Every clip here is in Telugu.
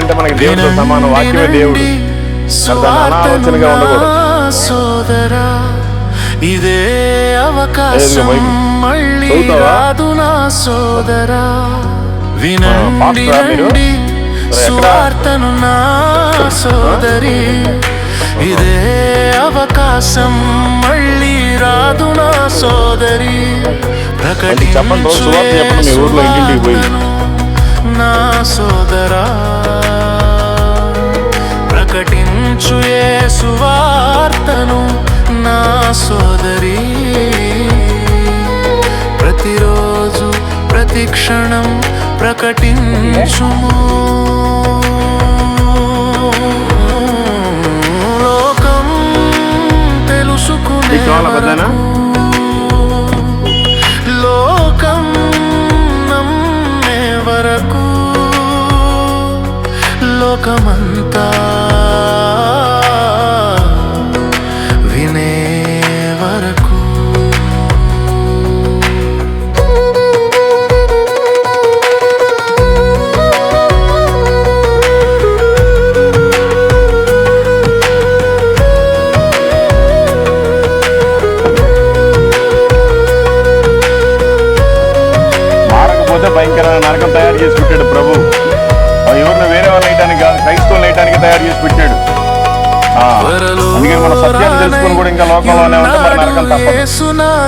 అంటే మనకి దేవుడితో సమానం, వాక్యమే దేవుడు. అనాలోచనగా ఉండకూడదు. సోదరా ఇదే అవకాశం మళ్ళీ రాదు నా సోదరా, వినండి సువార్తను నా సోదరి, ఇదే అవకాశం మళ్ళీ రాదు నా సోదరి, ప్రకటించు నా సోదరా, ప్రకటించు యేసు వార్తను నా సోదరి, ప్రతిరోజు ప్రతి క్షణం ప్రకటించుము. లోకం తెలుసుకునే లోకం నమ్మే వరకు, లోకమంతా వినే వరకు. మారకపోతే భయంకరమైన నరకం తయారు చేసి పెట్టాడు ప్రభు. ఎవరిని వేరే వాళ్ళు వేయడానికి కాదు, క్రైస్తవులు వేయడానికి తయారు చేసి పెట్టాడు. అందుకే మన సత్యాన్ని తెలుసుకొని కూడా ఇంకా లోకంలోనే ఉంటే మన నరకం తప్పదు.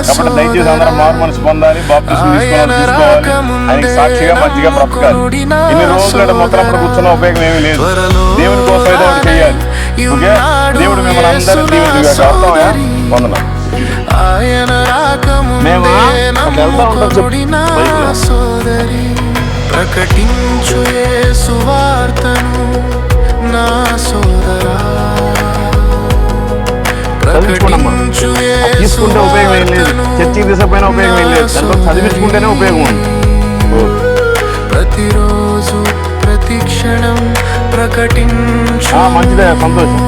కాబట్టి దయచేసి అందరం మారు మనసు పొందాలి, బాప్తిస్మం తీసుకోవాలి, ఆయనకి సాక్షిగా మంచిగా బ్రతకాలి. ఇన్ని రోజులు మొత్తం కూర్చున్న ఉపయోగం ఏమీ లేదు. దేవుని కోసం ఏదో ఒకటి చేయాలి. ఓకే, దేవుడు మిమ్మల్ని అందరూ దీవుడిగా అర్థమయ్యా పొందడం. ప్రకటించు యేసు వార్తను నా సోదరా, ప్రకటించు యేసు వార్తను చదివించుకుంటేనే ఉపయోగం ఉంది. ప్రతిరోజు ప్రతి క్షణం ప్రకటించు. మంచిదే, సంతోషం.